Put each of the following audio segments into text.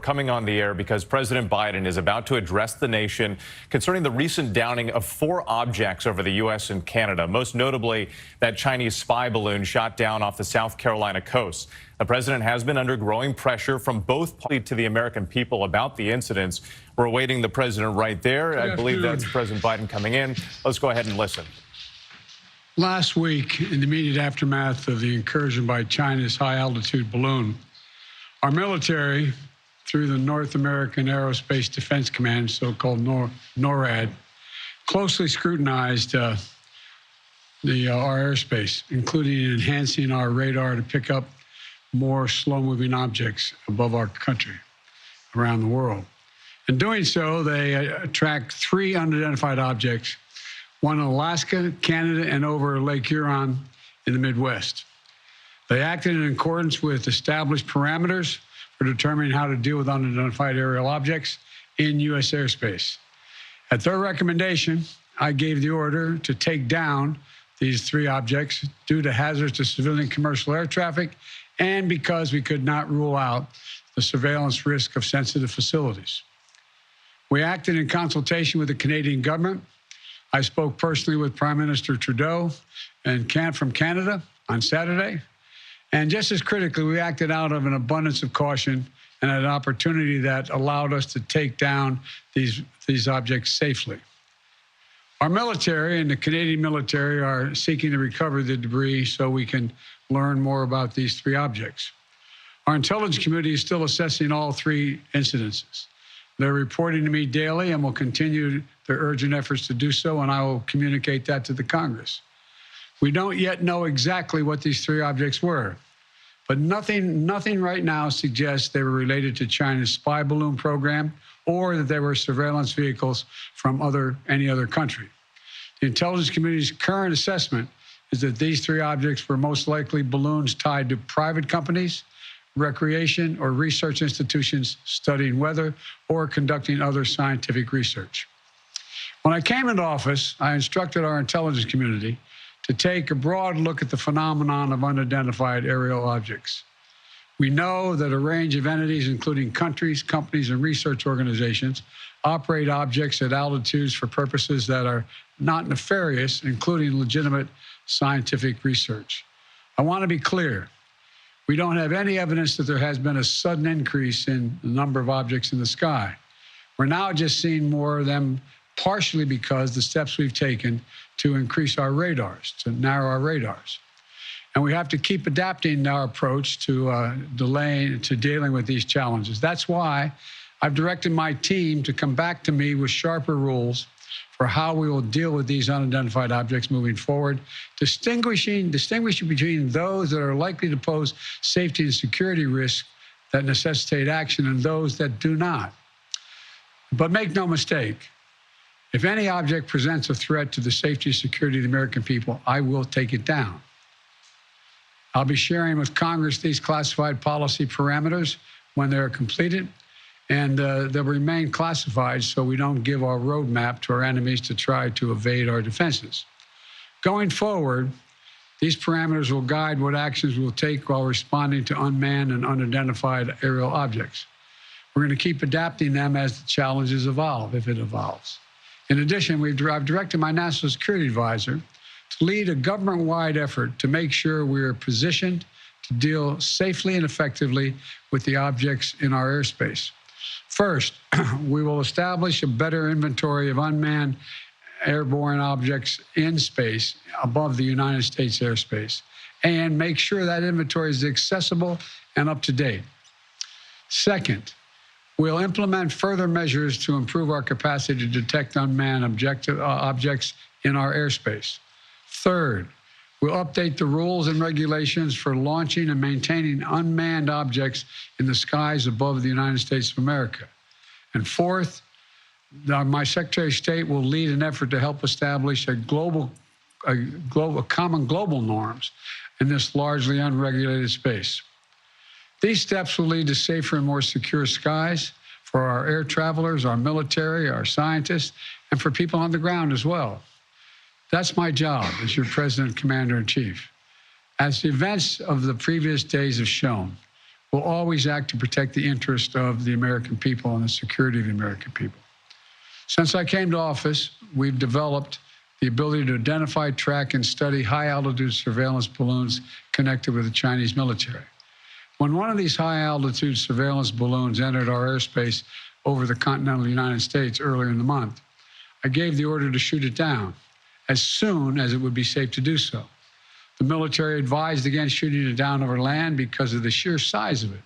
Coming on the air because President Biden is about to address the nation concerning the recent downing of 4 objects over the U.S. and Canada, most notably that Chinese spy balloon shot down off the South Carolina coast. The president has been under growing pressure from both parties to the American people about the incidents. We're awaiting the president right there. I believe that's President Biden coming in. Let's go ahead and listen. Last week, in the immediate aftermath of the incursion by China's high-altitude balloon, our military, through the North American Aerospace Defense Command, so-called NORAD, closely scrutinized our airspace, including enhancing our radar to pick up more slow-moving objects above our country, around the world. In doing so, they tracked 3 unidentified objects, one in Alaska, Canada, and over Lake Huron in the Midwest. They acted in accordance with established parameters for determining how to deal with unidentified aerial objects in U.S. airspace. At their recommendation, I gave the order to take down these 3 objects due to hazards to civilian commercial air traffic and because we could not rule out the surveillance risk of sensitive facilities. We acted in consultation with the Canadian government. I spoke personally with Prime Minister Trudeau from Canada on Saturday. And just as critically, we acted out of an abundance of caution and an opportunity that allowed us to take down these objects safely. Our military and the Canadian military are seeking to recover the debris so we can learn more about these 3 objects. Our intelligence committee is still assessing all 3 incidences. They're reporting to me daily and will continue their urgent efforts to do so, and I will communicate that to the Congress. We don't yet know exactly what these 3 objects were, but nothing right now suggests they were related to China's spy balloon program or that they were surveillance vehicles from any other country. The Intelligence Committee's current assessment is that these 3 objects were most likely balloons tied to private companies, recreation or research institutions studying weather or conducting other scientific research. When I came into office, I instructed our intelligence community to take a broad look at the phenomenon of unidentified aerial objects. We know that a range of entities, including countries, companies, and research organizations, operate objects at altitudes for purposes that are not nefarious, including legitimate scientific research. I want to be clear. We don't have any evidence that there has been a sudden increase in the number of objects in the sky. We're now just seeing more of them, partially because the steps we've taken to increase our radars, to narrow our radars. And we have to keep adapting our approach to dealing with these challenges. That's why I've directed my team to come back to me with sharper rules for how we will deal with these unidentified objects moving forward, distinguishing between those that are likely to pose safety and security risks that necessitate action and those that do not. But make no mistake, if any object presents a threat to the safety and security of the American people, I will take it down. I'll be sharing with Congress these classified policy parameters when they're completed, and they'll remain classified so we don't give our roadmap to our enemies to try to evade our defenses. Going forward, these parameters will guide what actions we'll take while responding to unmanned and unidentified aerial objects. We're going to keep adapting them as the challenges evolve, if it evolves. In addition, I've directed my national security advisor to lead a government-wide effort to make sure we are positioned to deal safely and effectively with the objects in our airspace. First, we will establish a better inventory of unmanned airborne objects in space above the United States airspace and make sure that inventory is accessible and up to date. Second, we'll implement further measures to improve our capacity to detect unmanned objects in our airspace. Third, we'll update the rules and regulations for launching and maintaining unmanned objects in the skies above the United States of America. And fourth, my Secretary of State will lead an effort to help establish common global norms in this largely unregulated space. These steps will lead to safer and more secure skies for our air travelers, our military, our scientists, and for people on the ground as well. That's my job as your President, Commander-in-Chief. As the events of the previous days have shown, will always act to protect the interest of the American people and the security of the American people. Since I came to office, we've developed the ability to identify, track, and study high-altitude surveillance balloons connected with the Chinese military. When one of these high-altitude surveillance balloons entered our airspace over the continental United States earlier in the month, I gave the order to shoot it down as soon as it would be safe to do so. The military advised against shooting it down over land because of the sheer size of it.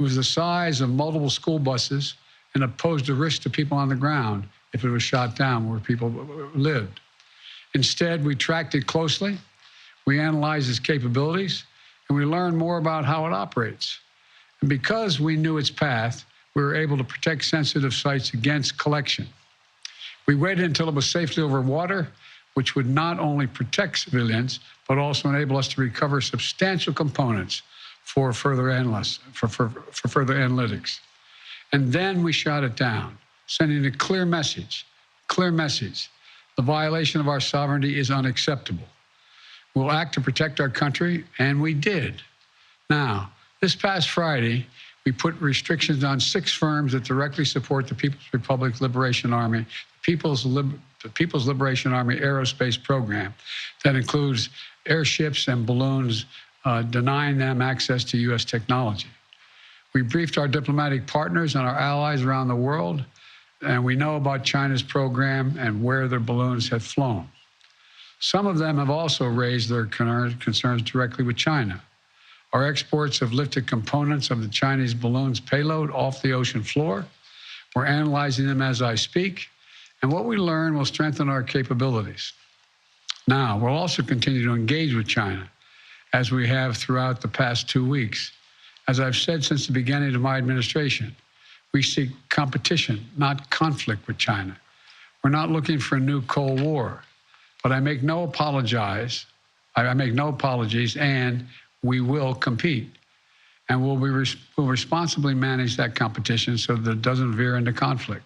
It was the size of multiple school buses and it posed a risk to people on the ground if it was shot down where people lived. Instead, we tracked it closely, we analyzed its capabilities, and we learned more about how it operates. And because we knew its path, we were able to protect sensitive sites against collection. We waited until it was safely over water, which would not only protect civilians, but also enable us to recover substantial components for further analytics. And then we shot it down, sending a clear message. The violation of our sovereignty is unacceptable. We'll act to protect our country, and we did. Now, this past Friday, we put restrictions on 6 firms that directly support the People's Republic Liberation Army, the People's Liberation Army Aerospace Program. That includes airships and balloons, denying them access to U.S. technology. We briefed our diplomatic partners and our allies around the world, and we know about China's program and where their balloons have flown. Some of them have also raised their concerns directly with China. Our exports have lifted components of the Chinese balloon's payload off the ocean floor. We're analyzing them as I speak, and what we learn will strengthen our capabilities. Now, we'll also continue to engage with China, as we have throughout the past 2 weeks. As I've said since the beginning of my administration, we seek competition, not conflict with China. We're not looking for a new Cold War, but I make no apologies, and we will compete. And we'll responsibly manage that competition so that it doesn't veer into conflict.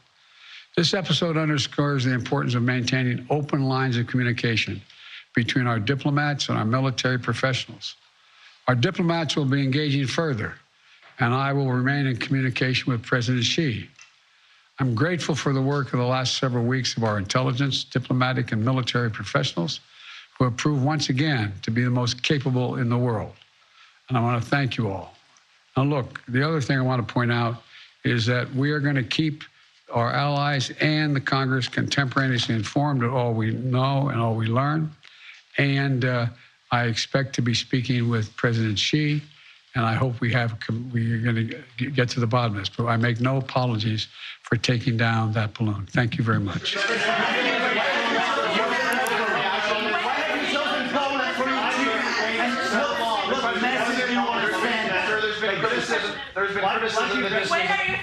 This episode underscores the importance of maintaining open lines of communication between our diplomats and our military professionals. Our diplomats will be engaging further, and I will remain in communication with President Xi. I'm grateful for the work of the last several weeks of our intelligence, diplomatic, and military professionals who have proved once again to be the most capable in the world. And I want to thank you all. Now, look, the other thing I want to point out is that we are going to keep our allies and the Congress contemporaneously informed of all we know and all we learn. And I expect to be speaking with President Xi, and I hope we are going to get to the bottom of this. But I make no apologies for taking down that balloon. Thank you very much.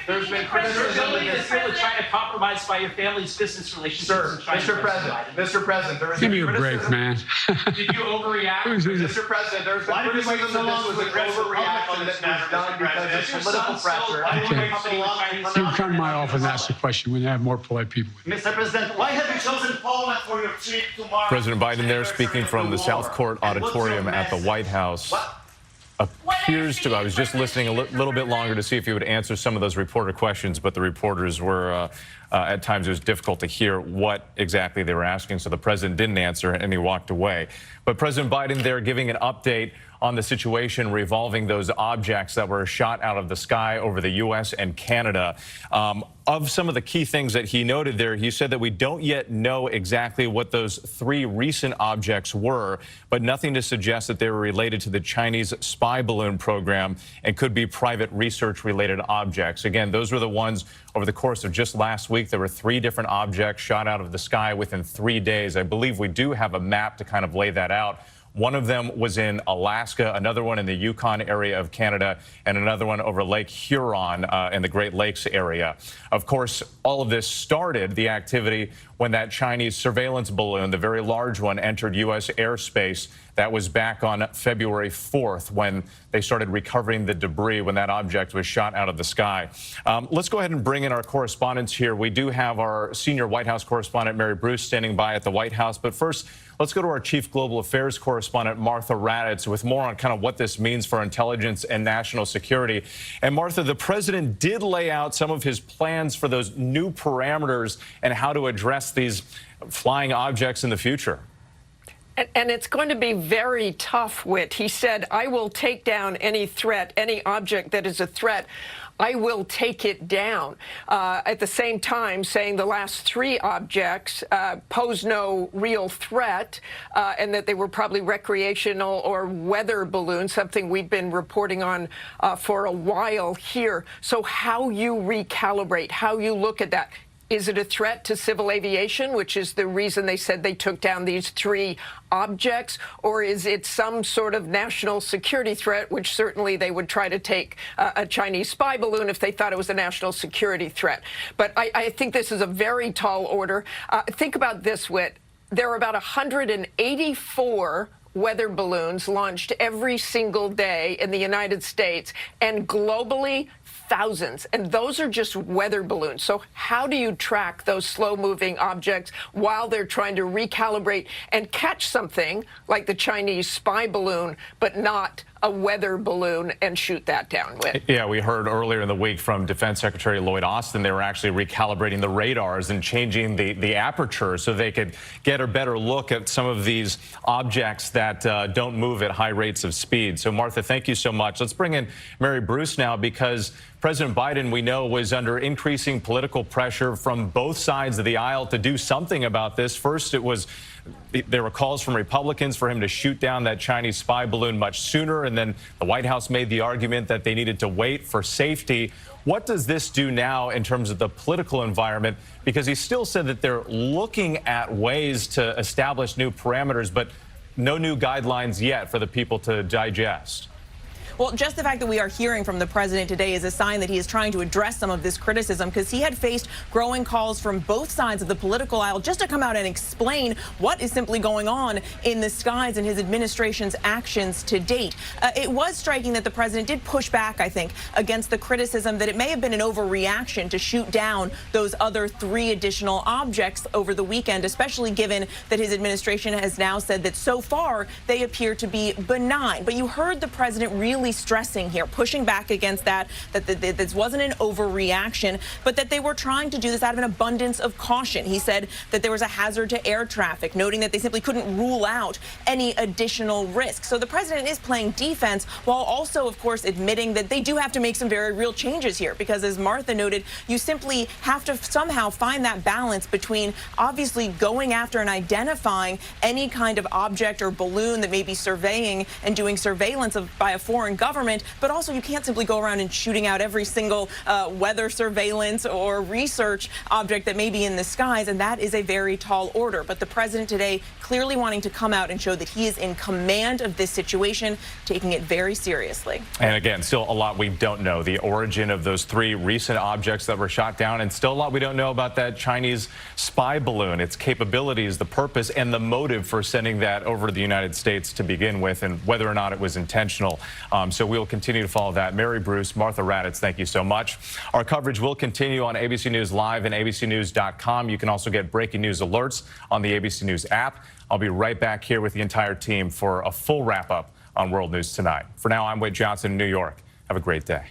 There's been criticism that you're trying to compromise by your family's business relationships. Sir, Mr. President, there is Give me a break, man. Did you overreact? Mr. President, there's been criticism that this was an overreaction that was done because of political pressure. You can come to my office and ask the question when you have more polite people. Mr. President, why have you chosen Poland for your trip tomorrow? President Biden there speaking from the South Court Auditorium at the White House. Appears to, I was just listening a little bit longer to see if he would answer some of those reporter questions, but the reporters were, at times it was difficult to hear what exactly they were asking, so the president didn't answer and he walked away. But President Biden there giving an update on the situation revolving those objects that were shot out of the sky over the U.S. and Canada. Of some of the key things that he noted there, he said that we don't yet know exactly what those 3 recent objects were, but nothing to suggest that they were related to the Chinese spy balloon program and could be private research-related objects. Again, those were the ones over the course of just last week. There were 3 different objects shot out of the sky within 3 days. I believe we do have a map to kind of lay that out. One of them was in Alaska, another one in the Yukon area of Canada, and another one over Lake Huron in the Great Lakes area. Of course, all of this started, the activity, when that Chinese surveillance balloon, the very large one, entered U.S. airspace. That was back on February 4th when they started recovering the debris when that object was shot out of the sky. Let's go ahead and bring in our correspondents here. We do have our senior White House correspondent, Mary Bruce, standing by at the White House. But first, let's go to our chief global affairs correspondent, Martha Raddatz, with more on kind of what this means for intelligence and national security. And Martha, the president did lay out some of his plans for those new parameters and how to address these flying objects in the future. And it's going to be very tough, Whit. He said, I will take down any threat, any object that is a threat. I will take it down. At the same time, saying the last three objects pose no real threat and that they were probably recreational or weather balloons, something we've been reporting on for a while here. So how you recalibrate, how you look at that. Is it a threat to civil aviation, which is the reason they said they took down these three objects? Or is it some sort of national security threat, which certainly they would try to take a Chinese spy balloon if they thought it was a national security threat? But I think this is a very tall order. Think about this, Whit. There are about 184 weather balloons launched every single day in the United States, and globally, thousands. And those are just weather balloons. So how do you track those slow-moving objects while they're trying to recalibrate and catch something like the Chinese spy balloon, but not a weather balloon, and shoot that down with? Yeah, we heard earlier in the week from Defense Secretary Lloyd Austin they were actually recalibrating the radars and changing the aperture so they could get a better look at some of these objects that don't move at high rates of speed. So, Martha, thank you so much. Let's bring in Mary Bruce now, because President Biden, we know, was under increasing political pressure from both sides of the aisle to do something about this. First, there were calls from Republicans for him to shoot down that Chinese spy balloon much sooner, and then the White House made the argument that they needed to wait for safety. What does this do now in terms of the political environment? Because he still said that they're looking at ways to establish new parameters, but no new guidelines yet for the people to digest. Well, just the fact that we are hearing from the president today is a sign that he is trying to address some of this criticism, because he had faced growing calls from both sides of the political aisle just to come out and explain what is simply going on in the skies and his administration's actions to date. It was striking that the president did push back, I think, against the criticism that it may have been an overreaction to shoot down those other three additional objects over the weekend, especially given that his administration has now said that so far they appear to be benign. But you heard the president really stressing here, pushing back against that this wasn't an overreaction, but that they were trying to do this out of an abundance of caution. He said that there was a hazard to air traffic, noting that they simply couldn't rule out any additional risk. So the president is playing defense while also, of course, admitting that they do have to make some very real changes here, because, as Martha noted, you simply have to somehow find that balance between obviously going after and identifying any kind of object or balloon that may be surveying and doing surveillance by a foreign government, but also you can't simply go around and shooting out every single weather surveillance or research object that may be in the skies, and that is a very tall order. But the president today clearly wanting to come out and show that he is in command of this situation, taking it very seriously. And again, still a lot we don't know. The origin of those three recent objects that were shot down, and still a lot we don't know about that Chinese spy balloon, its capabilities, the purpose, and the motive for sending that over to the United States to begin with, and whether or not it was intentional. So we'll continue to follow that. Mary Bruce, Martha Raddatz, thank you so much. Our coverage will continue on ABC News Live and abcnews.com. You can also get breaking news alerts on the ABC News app. I'll be right back here with the entire team for a full wrap-up on World News Tonight. For now, I'm Wade Johnson in New York. Have a great day.